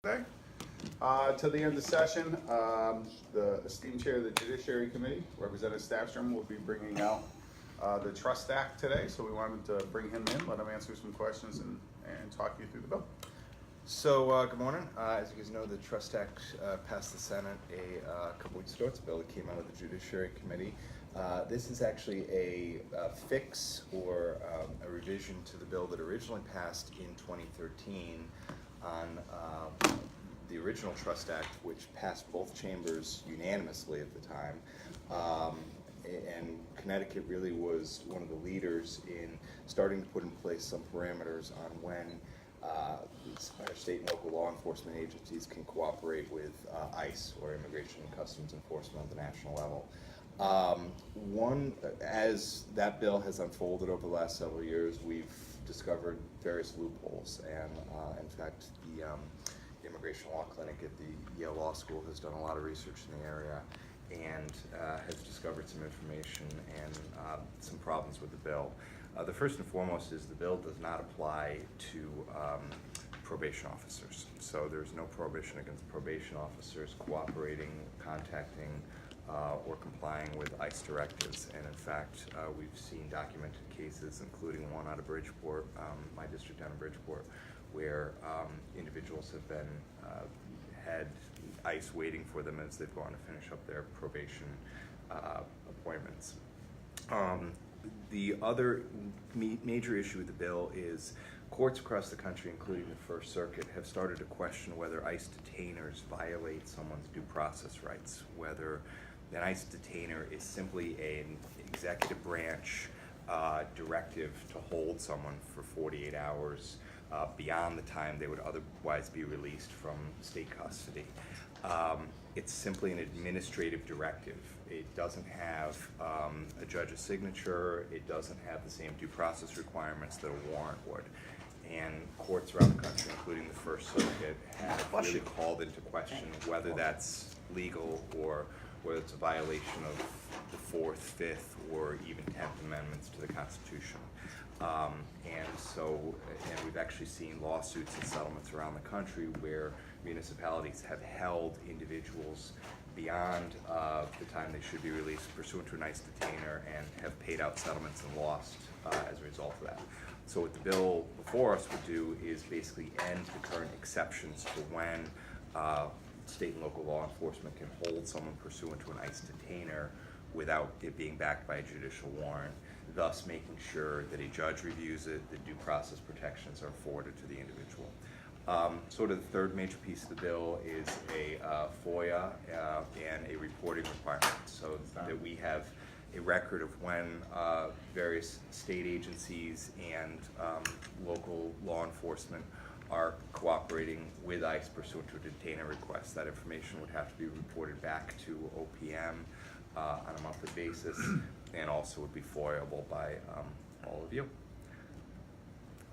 Okay. To the end of the session, the esteemed chair of the Judiciary Committee, Representative Stafstrom, will be bringing out the Trust Act today. So we wanted to bring him in, let him answer some questions, and talk you through the bill. So, good morning. As you guys know, the Trust Act passed the Senate a couple weeks ago. It's a bill that came out of the Judiciary Committee. This is actually a fix or a revision to the bill that originally passed in 2013 on the original Trust Act, which passed both chambers unanimously at the time. And Connecticut really was one of the leaders in starting to put in place some parameters on when our state and local law enforcement agencies can cooperate with ICE, or Immigration and Customs Enforcement, at the national level. As that bill has unfolded over the last several years, we've discovered various loopholes, and in fact, the Immigration Law Clinic at the Yale Law School has done a lot of research in the area and has discovered some information and some problems with the bill. The first and foremost is the bill does not apply to probation officers. So there's no prohibition against probation officers cooperating, contacting, or complying with ICE directives. And in fact, we've seen documented cases, including one out of Bridgeport, my district down in Bridgeport, where individuals have been had ICE waiting for them as they've gone to finish up their probation appointments. The other major issue with the bill is courts across the country, including the First Circuit, have started to question whether ICE detainers violate someone's due process rights, whether an ICE detainer is simply an executive branch directive to hold someone for 48 hours beyond the time they would otherwise be released from state custody. It's simply an administrative directive. It doesn't have a judge's signature. It doesn't have the same due process requirements that a warrant would. And courts around the country, including the First Circuit, have really called into question whether that's legal or whether it's a violation of the Fourth, Fifth, or even 10th Amendments to the Constitution. And we've actually seen lawsuits and settlements around the country where municipalities have held individuals beyond the time they should be released pursuant to a ICE detainer and have paid out settlements and lost as a result of that. So what the bill before us would do is basically end the current exceptions to when state and local law enforcement can hold someone pursuant to an ICE detainer without it being backed by a judicial warrant, thus making sure that a judge reviews it, the due process protections are afforded to the individual. Sort of the third major piece of the bill is a FOIA and a reporting requirement, so that we have a record of when various state agencies and local law enforcement are cooperating with ICE pursuant to a detainer request. That information would have to be reported back to OPM on a monthly basis, and also would be FOIAble by all of you.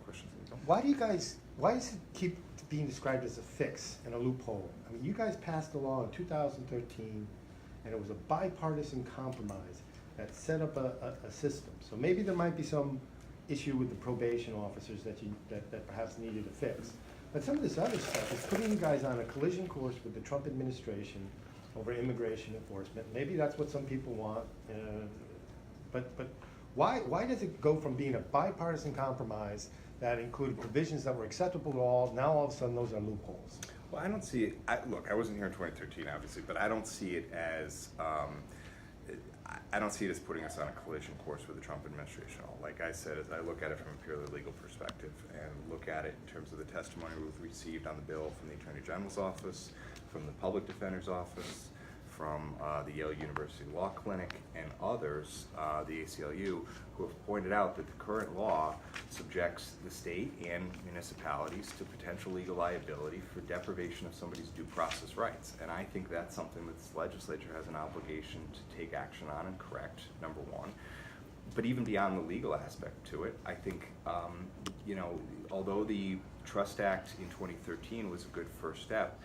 Questions? Why does it keep being described as a fix and a loophole? I mean, you guys passed a law in 2013, and it was a bipartisan compromise that set up a system. So maybe there might be some issue with the probation officers that perhaps needed a fix. But some of this other stuff is putting you guys on a collision course with the Trump administration over immigration enforcement. Maybe that's what some people want, but why does it go from being a bipartisan compromise that included provisions that were acceptable to all, now all of a sudden those are loopholes? Well, I don't see it. Look, I wasn't here in 2013, obviously, but I don't see it as putting us on a collision course with the Trump administration at all. Like I said, as I look at it from a purely legal perspective and look at it in terms of the testimony we've received on the bill from the Attorney General's office, from the Public Defender's office, from the Yale University Law Clinic, and others, the ACLU, who have pointed out that the current law subjects the state and municipalities to potential legal liability for deprivation of somebody's due process rights. And I think that's something that this legislature has an obligation to take action on and correct, number one. But even beyond the legal aspect to it, I think, although the Trust Act in 2013 was a good first step,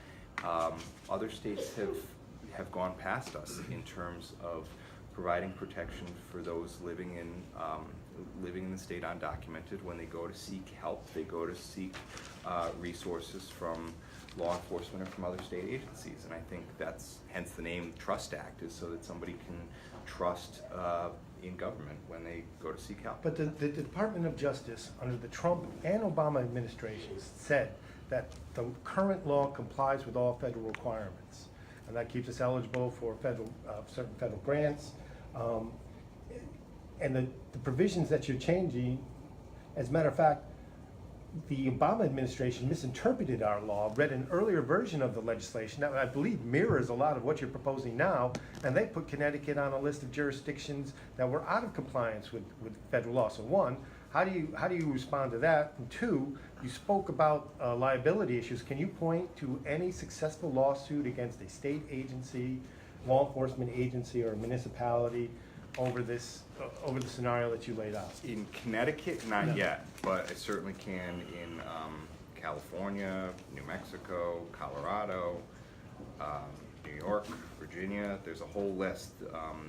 other states have gone past us in terms of providing protection for those living in the state undocumented. When they go to seek help, they go to seek resources from law enforcement or from other state agencies. And I think that's hence the name Trust Act, is so that somebody can trust in government when they go to seek help. But the Department of Justice, under the Trump and Obama administrations, said that the current law complies with all federal requirements. And that keeps us eligible for certain federal grants. And the provisions that you're changing, as a matter of fact, the Obama administration misinterpreted our law, read an earlier version of the legislation that I believe mirrors a lot of what you're proposing now, and they put Connecticut on a list of jurisdictions that were out of compliance with federal law. So one, how do you respond to that? And two, you spoke about liability issues. Can you point to any successful lawsuit against a state agency, law enforcement agency, or municipality over the scenario that you laid out? In Connecticut, not yet, but I certainly can in California, New Mexico, Colorado, New York, Virginia. There's a whole list.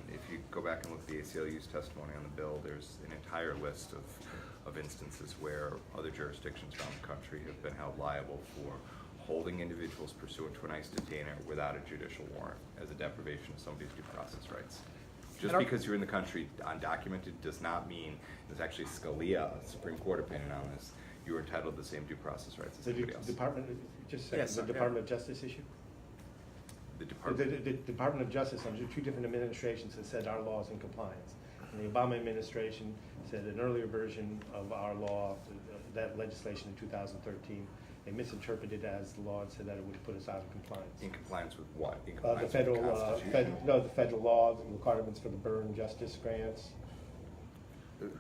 If you go back and look at the ACLU's testimony on the bill, there's an entire list of instances where other jurisdictions around the country have been held liable for holding individuals pursuant to an ICE detainer without a judicial warrant as a deprivation of somebody's due process rights. Just because you're in the country undocumented does not mean, there's actually Scalia, a Supreme Court opinion on this, you are entitled to the same due process rights as anybody else. The Department of Justice issue? The Department. The Department of Justice, under two different administrations, has said our law is in compliance. And the Obama administration said an earlier version of our law, that legislation in 2013, they misinterpreted as the law and said that it would put us out of compliance. In compliance with what? In The compliance federal, with the Constitution? the federal law, the requirements for the burn justice grants. Look,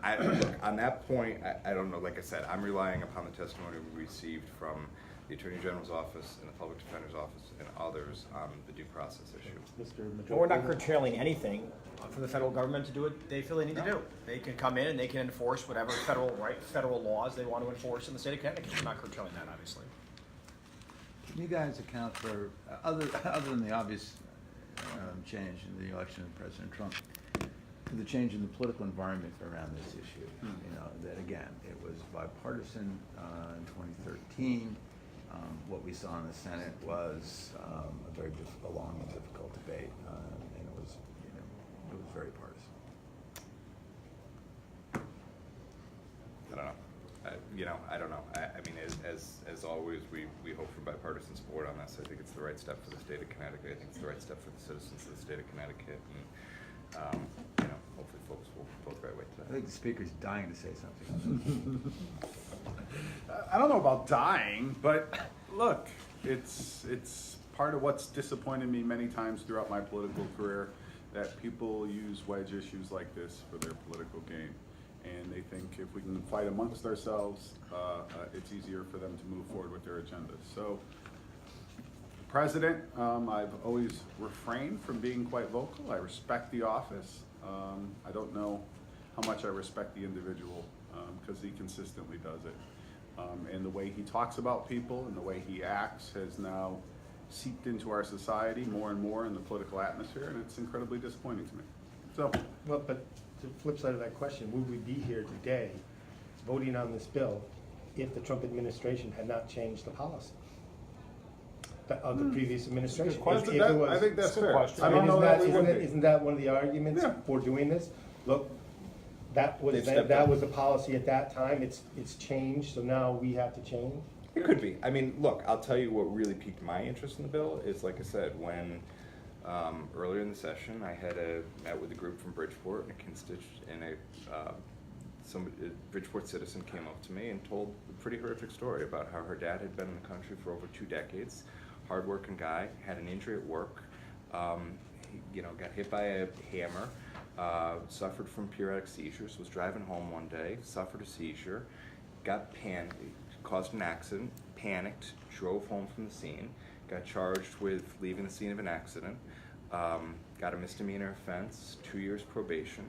on that point, I don't know. Like I said, I'm relying upon the testimony we received from the Attorney General's office and the Public Defender's office and others on the due process issue. Mr. Majority. Well, we're not curtailing anything for the federal government to do what they feel they need to do. They can come in and they can enforce whatever federal laws they want to enforce in the state of Connecticut. We're not curtailing that, obviously. Can you guys account for, other than the obvious change in the election of President Trump, for the change in the political environment around this issue? You know, that again, it was bipartisan in 2013. What we saw in the Senate was a very long and difficult debate, and it was very partisan. I don't know. I don't know. I mean, as always, we hope for bipartisan support on this. I think it's the right step for the state of Connecticut. I think it's the right step for the citizens of the state of Connecticut. And, hopefully folks will vote the right way today. I think the speaker's dying to say something. I don't know about dying, but look, it's part of what's disappointed me many times throughout my political career, that people use wedge issues like this for their political gain. And they think if we can fight amongst ourselves, it's easier for them to move forward with their agenda. So, President, I've always refrained from being quite vocal. I respect the office. I don't know how much I respect the individual, because he consistently does it. And the way he talks about people and the way he acts has now seeped into our society more and more in the political atmosphere, and it's incredibly disappointing to me. So, Well, but the flip side of that question, would we be here today voting on this bill if the Trump administration had not changed the policy of the previous administration? I think that's fair. I don't know that we would be. Isn't that one of the arguments for doing this? Look, that was the policy at that time. It's changed, so now we have to change. It could be. I mean, look, I'll tell you what really piqued my interest in the bill is, like I said, when earlier in the session I had met with a group from Bridgeport and a Bridgeport citizen came up to me and told a pretty horrific story about how her dad had been in the country for over 2 decades, hardworking guy, had an injury at work, got hit by a hammer, suffered from periodic seizures, was driving home one day, suffered a seizure, caused an accident, panicked, drove home from the scene, got charged with leaving the scene of an accident, got a misdemeanor offense, 2 years probation,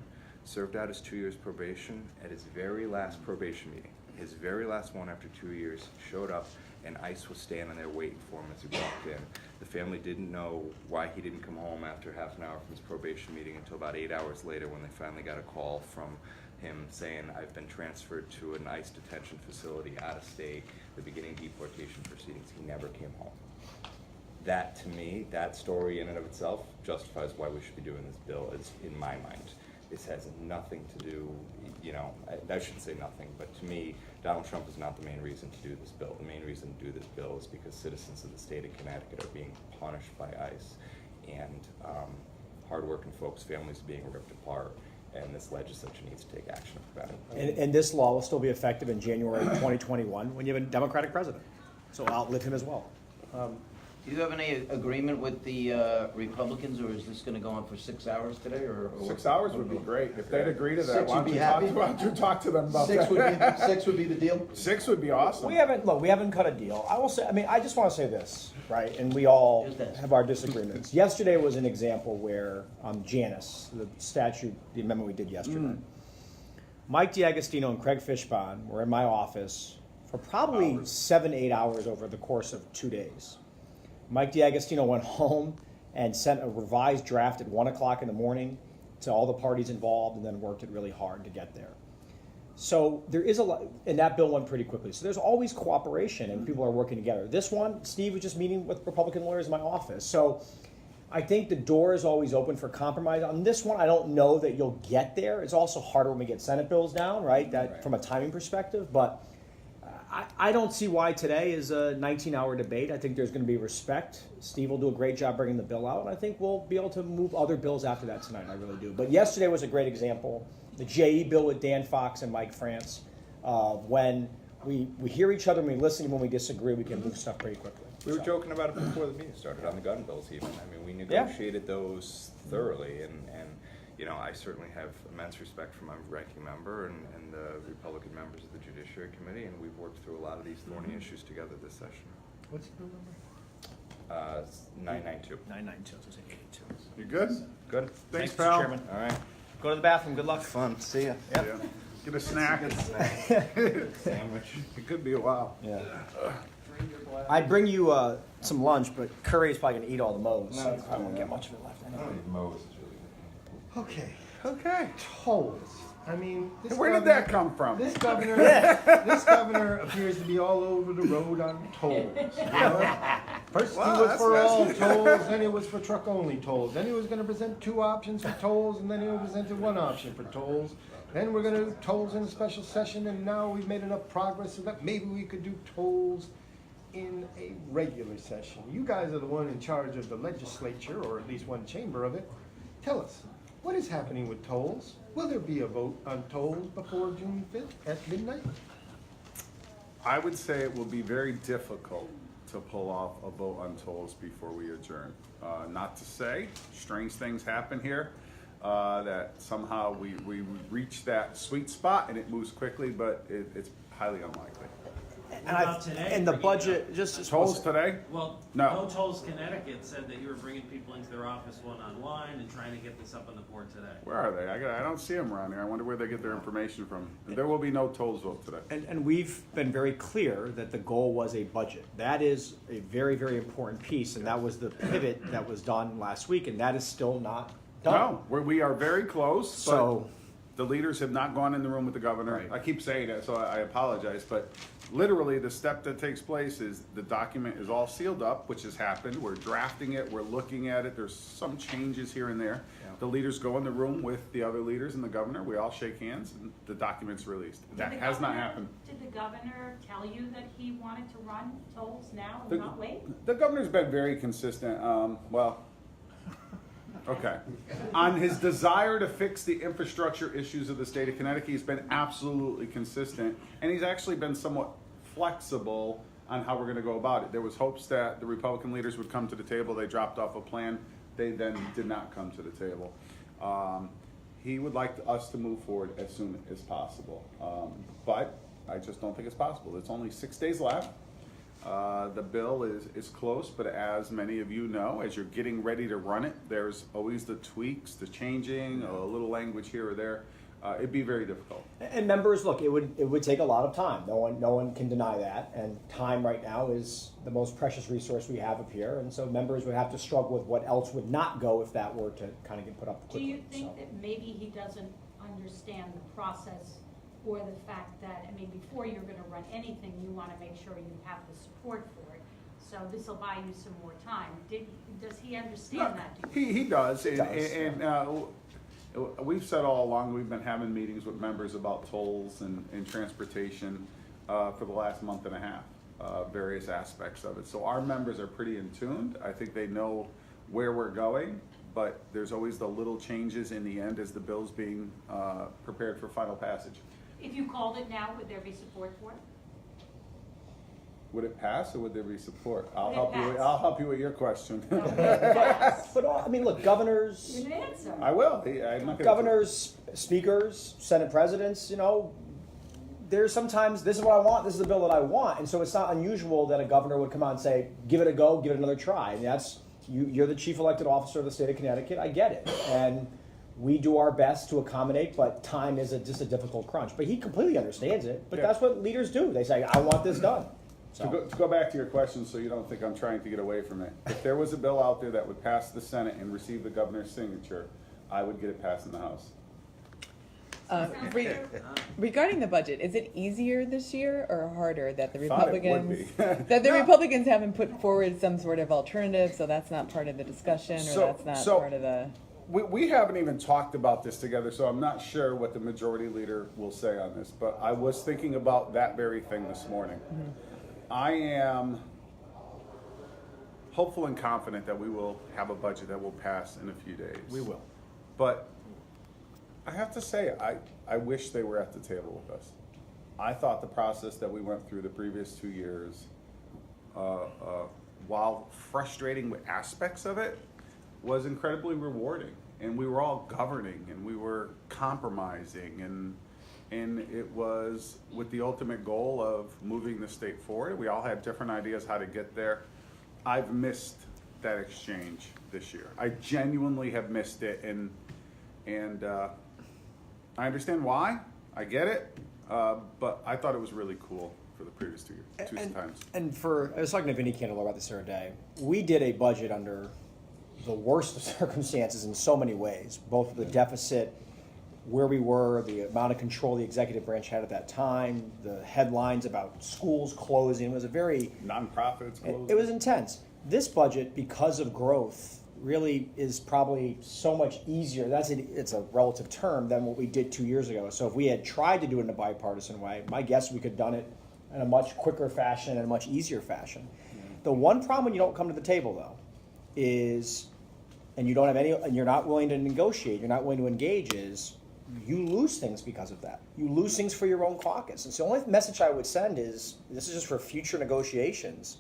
served out his 2 years probation. At his very last probation meeting, his very last one after 2 years, showed up and ICE was standing there waiting for him as he walked in. The family didn't know why he didn't come home after half an hour from his probation meeting until about 8 hours later, when they finally got a call from him saying, I've been transferred to an ICE detention facility out of state. the beginning deportation proceedings, he never came home. That, to me, that story in and of itself justifies why we should be doing this bill, is in my mind. This has nothing to do, you know, I shouldn't say nothing, but to me, Donald Trump is not the main reason to do this bill. The main reason to do this bill is because citizens of the state of Connecticut are being punished by ICE, and hardworking folks' families are being ripped apart, and this legislature needs to take action about it. And this law will still be effective in January 2021 when you have a Democratic president. So I'll outlive him as well. Do you have any agreement with the Republicans, or is this gonna go on for 6 hours today, or? 6 hours would be great. If they'd agree to that, Six why would don't be you talk to them about Six that? would be the deal? 6 would be awesome. We haven't cut a deal. I will say, I mean, I just want to say this, right? And we all Just this. have our disagreements. Yesterday was an example where Janus, the statute, the amendment we did yesterday, Mike DiAgostino and Craig Fishbon were in my office for probably 7-8 hours over the course of 2 days. Mike DiAgostino went home and sent a revised draft at 1 o'clock in the morning to all the parties involved, and then worked it really hard to get there. So there is a lot, and that bill went pretty quickly. So there's always cooperation, and people are working together. This one, Steve was just meeting with Republican lawyers in my office. So I think the door is always open for compromise. On this one, I don't know that you'll get there. It's also harder when we get Senate bills down, right? That from a timing perspective, but I don't see why today is a 19-hour debate. I think there's going to be respect. Steve will do a great job bringing the bill out, and I think we'll be able to move other bills after that tonight. I really do. But yesterday was a great example. The JE bill with Dan Fox and Mike France, when we hear each other and we listen, and when we disagree, we can move stuff pretty quickly. We were joking about it before the meeting started on the gun bills even. I mean, we negotiated those thoroughly, and you know, I certainly have immense respect for my ranking member and the Republican members of the Judiciary Committee, and we've worked through a lot of these thorny issues together this session. What's the bill number? 992. 992, so say 82. You good? Good. Thanks, Mr. pal. Chairman. All right. Go to the bathroom. Good luck. Fun. See ya. Yep. Yeah. Get a snack. Sandwich. It could be a while. Yeah. I'd bring you some lunch, but Curry's probably going to eat all the mows. No, So it's I won't fine. get much of it left anyway. Mose is really good. Okay, Okay. tolls. I mean, this Where did governor- that come from? This governor appears to be all over the road on tolls. You know? First Wow, he was for that's- all tolls, then he was for truck-only tolls. Then he was gonna present 2 options for tolls, and then he presented 1 option for tolls. Then we're gonna do tolls in a special session, and now we've made enough progress so that maybe we could do tolls in a regular session. You guys are the one in charge of the legislature, or at least one chamber of it. Tell us, what is happening with tolls? Will there be a vote on tolls before June 5th at midnight? I would say it will be very difficult to pull off a vote on tolls before we adjourn. Not to say, strange things happen here, that somehow we reach that sweet spot and it moves quickly, but it's highly unlikely. And, About today, and the bringing budget, just Tolls today? Well, No. No Tolls Connecticut said that you were bringing people into their office one-on-one and trying to get this up on the board today. Where are they? I don't see them around here. I wonder where they get their information from. There will be no tolls vote today. And we've been very clear that the goal was a budget. That is a very, very important piece, and that was the pivot that was done last week, and that is still not done. No, we are very close, but So- the leaders have not gone in the room with the governor. Right. I keep saying it, so I apologize, but literally the step that takes place is the document is all sealed up, which has happened. We're drafting it, we're looking at it, there's some changes here and there. Yeah. The leaders go in the room with the other leaders and the governor, we all shake hands, and the document's released. That Did the has not governor- happened. Did the governor tell you that he wanted to run tolls now The- and not wait? The governor's been very consistent, okay. On his desire to fix the infrastructure issues of the state of Connecticut, he's been absolutely consistent, and he's actually been somewhat flexible on how we're gonna go about it. There was hopes that the Republican leaders would come to the table, they dropped off a plan, they then did not come to the table. He would like us to move forward as soon as possible, but I just don't think it's possible. It's only 6 days left. The bill is close, but as many of you know, as you're getting ready to run it, there's always the tweaks, the changing, a little language here or there. It'd be very difficult. And members, look, it would take a lot of time. No one can deny that. And time right now is the most precious resource we have up here. And so members would have to struggle with what else would not go if that were to kind of get put up Do quickly. you think So- that maybe he doesn't understand the process or the fact that, I mean, before you're gonna run anything, you wanna make sure you have the support for it. So this will buy you some more time. Does he understand that? Do you He does, Does, and we've said all along, we've been having meetings with members about tolls and transportation for the last month and a half, various aspects of it. So our members are pretty in tune. I think they know where we're going, but there's always the little changes in the end as the bill's being prepared for final passage. If you called it now, would there be support for it? Would it pass or would there be support? Would it pass? I'll help you with your question. No, would it pass? But I mean, look, governors, Give an answer. I will. I'm not gonna. governors, speakers, Senate presidents, you know, there's sometimes, this is what I want, this is the bill that I want. And so it's not unusual that a governor would come out and say, give it a go, give it another try. And that's, you're the chief elected officer of the state of Connecticut, I get it. And we do our best to accommodate, but time is just a difficult crunch. But he completely understands it, but Yeah. that's what leaders do. They say, I want this done. So. To go back to your question, so you don't think I'm trying to get away from it. If there was a bill out there that would pass the Senate and receive the governor's signature, I would get it passed in the House. Sounds Re- fair. Regarding the budget, is it easier this year or harder that the Thought it would Republicans be. that the No. Republicans haven't put forward some sort of alternative, so that's not part of the discussion, or that's not part of the. We haven't even talked about this together, so I'm not sure what the majority leader will say on this, but I was thinking about that very thing this morning. I am hopeful and confident that we will have a budget that will pass in a few days. We will. But I have to say, I wish they were at the table with us. I thought the process that we went through the previous 2 years, while frustrating with aspects of it, was incredibly rewarding. And we were all governing and we were compromising and it was with the ultimate goal of moving the state forward. We all had different ideas how to get there. I've missed that exchange this year. I genuinely have missed it, and I understand why. I get it, but I thought it was really cool for the previous two times. And I was talking to Vinnie Candelo about this the other day. We did a budget under the worst of circumstances in so many ways, both the deficit, where we were, the amount of control the executive branch had at that time, the headlines about schools closing. It was a very Nonprofits. it was intense. This budget, because of growth, really is probably so much easier. It's a relative term than what we did 2 years ago. So if we had tried to do it in a bipartisan way, my guess we could have done it in a much quicker fashion and a much easier fashion. The one problem when you don't come to the table, though, is, and you don't have any, and you're not willing to negotiate, you're not willing to engage, is you lose things because of that. You lose things for your own caucus. And so the only message I would send is, this is just for future negotiations,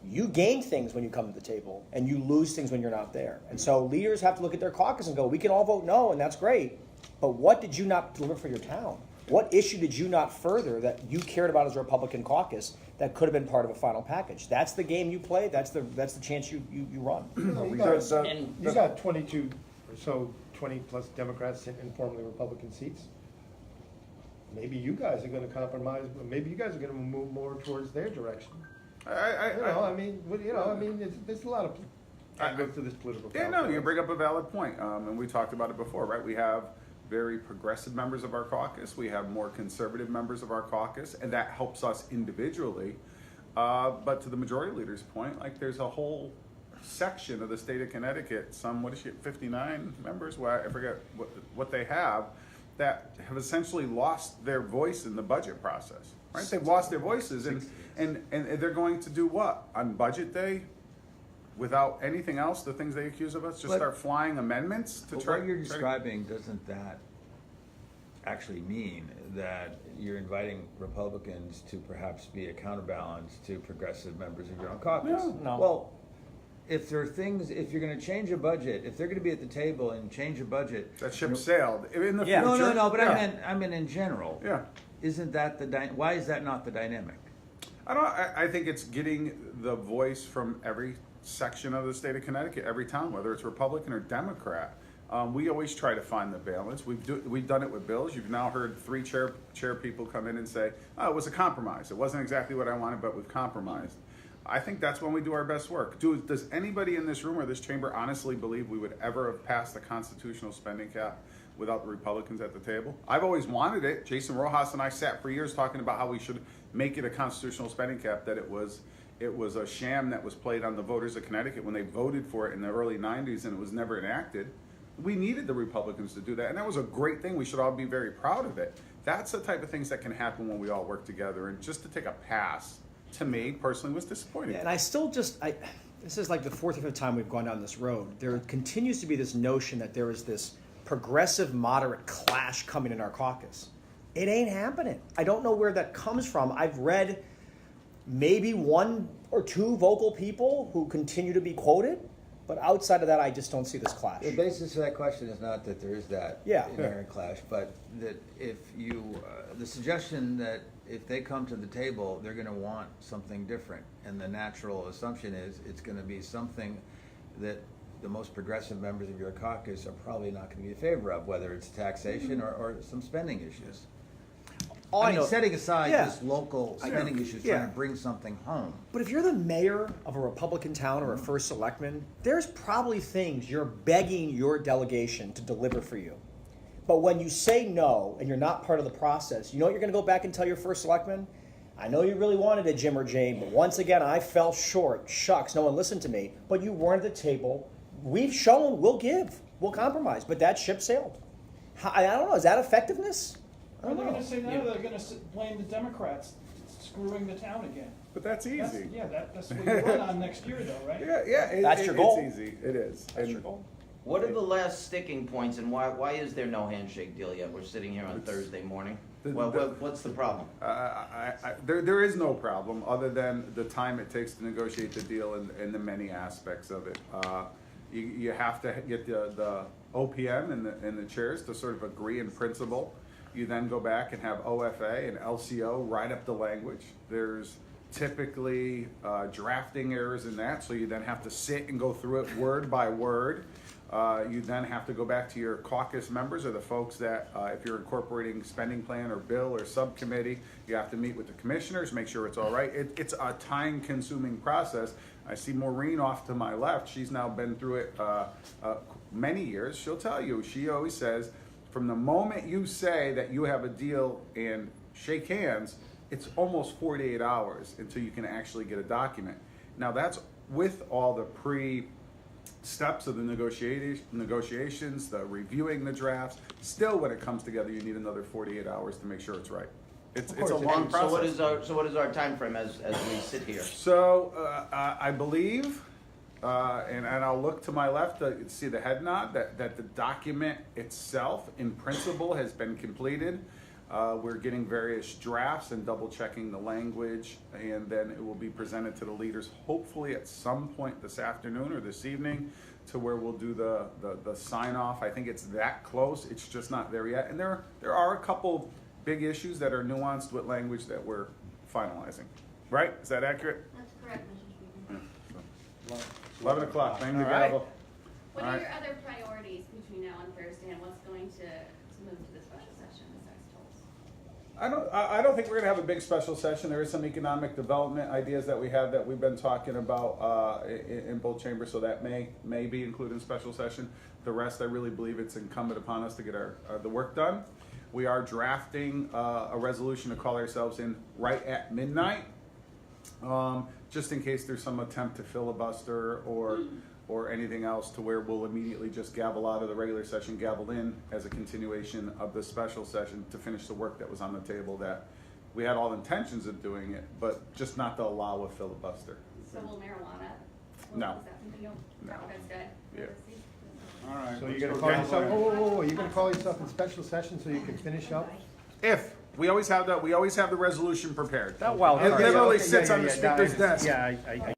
you gain things when you come to the table, and you lose things when you're not there. And so leaders have to look at their caucus and go, we can all vote no, and that's great, but what did you not deliver for your town? What issue did you not further that you cared about as a Republican caucus that could have been part of a final package? That's the game you play. That's the chance you run. You got 22 or so, 20 plus Democrats in formerly Republican seats. Maybe you guys are gonna compromise, but maybe you guys are gonna move more towards their direction. There's a lot of, I go through this political. Yeah, no, you bring up a valid point, and we talked about it before, right? We have very progressive members of our caucus. We have more conservative members of our caucus, and that helps us individually. But to the majority leader's point, like there's a whole section of the state of Connecticut, 59 members, well, I forget what they have, that have essentially lost their voice in the budget process, right? They've lost their voices, and they're going to do what? On budget day, without anything else, the things they accuse of us, just start flying amendments to But try. what you're describing, doesn't that actually mean that you're inviting Republicans to perhaps be a counterbalance to progressive members of your own caucus? No. Well, if there are things, if you're gonna change a budget, if they're gonna be at the table and change a budget. That ship sailed in the Yeah. future. No, but yeah. I meant in general. Yeah. Isn't that why is that not the dynamic? I think it's getting the voice from every section of the state of Connecticut, every town, whether it's Republican or Democrat. We always try to find the balance. We've done it with bills. You've now heard 3 chair people come in and say, "Oh, it was a compromise. It wasn't exactly what I wanted, but we've compromised." I think that's when we do our best work. Does anybody in this room or this chamber honestly believe we would ever have passed the constitutional spending cap without the Republicans at the table. I've always wanted it. Jason Rojas and I sat for years talking about how we should make it a constitutional spending cap, that it was a sham that was played on the voters of Connecticut when they voted for it in the early 90s and it was never enacted. We needed the Republicans to do that, and that was a great thing. We should all be very proud of it. That's the type of things that can happen when we all work together, and just to take a pass, to me, personally, was disappointing. Yeah, and I still just, this is like the fourth or fifth time we've gone down this road. There continues to be this notion that there is this progressive moderate clash coming in our caucus. It ain't happening. I don't know where that comes from. I've read maybe one or two vocal people who continue to be quoted, but outside of that, I just don't see this clash. The basis of that question is not that there is that inherent clash, but that if you, the suggestion that if they come to the table, they're going to want something different, and the natural assumption is it's going to be something that the most progressive members of your caucus are probably not going to be in favor of, whether it's taxation or some spending issues. I mean, setting aside just local spending issues, trying to bring something home. But if you're the mayor of a Republican town or a first selectman, there's probably things you're begging your delegation to deliver for you. But when you say no and you're not part of the process, you know what you're going to go back and tell your first selectman? I know you really wanted a Jim or Jane, but once again, I fell short. Shucks, no one listened to me. But you weren't at the table. We've shown we'll give, we'll compromise, but that ship sailed. I don't know, is that effectiveness? Are they going to say no? They're going to blame the Democrats screwing the town again. But that's easy. That's what you run on next year, though, right? That's your goal. It's easy. It is. That's your goal. What are the last sticking points, and why is there no handshake deal yet? We're sitting here on Thursday morning. What's the problem? There is no problem other than the time it takes to negotiate the deal and the many aspects of it. You have to get the OPM and the chairs to sort of agree in principle. You then go back and have OFA and LCO write up the language. There's typically drafting errors in that, so you then have to sit and go through it word by word. You then have to go back to your caucus members or the folks that, if you're incorporating spending plan or bill or subcommittee, you have to meet with the commissioners, make sure it's all right. It's a time-consuming process. I see Maureen off to my left. She's now been through it many years. She'll tell you, she always says, from the moment you say that you have a deal and shake hands, it's almost 48 hours until you can actually get a document. Now that's with all the steps of the negotiations, the reviewing the drafts. Still, when it comes together, you need another 48 hours to make sure it's right. It's a long process. So what is our time frame as we sit here? So I believe, and I'll look to my left to see the head nod, that the document itself, in principle, has been completed. We're getting various drafts and double checking the language, and then it will be presented to the leaders hopefully at some point this afternoon or this evening, to where we'll do the sign off. I think it's that close. It's just not there yet. And there are a couple big issues that are nuanced with language that we're finalizing. Right? Is that accurate? That's correct, Mr. Speaker. 11 o'clock. Name the All right. gavel. What All are right. your other priorities between now and Thursday, and what's going to move to the special session, as told? I don't think we're going to have a big special session. There is some economic development ideas that we have that we've been talking about in both chambers, so that may be included in special session. The rest, I really believe it's incumbent upon us to get the work done. We are drafting a resolution to call ourselves in right at midnight, just in case there's some attempt to filibuster or anything else, to where we'll immediately just gavel out of the regular session, gavel in as a continuation of the special session to finish the work that was on the table, that we had all intentions of doing it, but just not to allow a filibuster. So will marijuana? No. Is that something you'll, No. that's good. Yeah. All right. So you're gonna call yourself, whoa, you're gonna call yourself in special session so you can finish up? If we always have the resolution prepared. That well, It literally Okay, sits yeah, on the yeah, speaker's yeah, desk. Yeah, I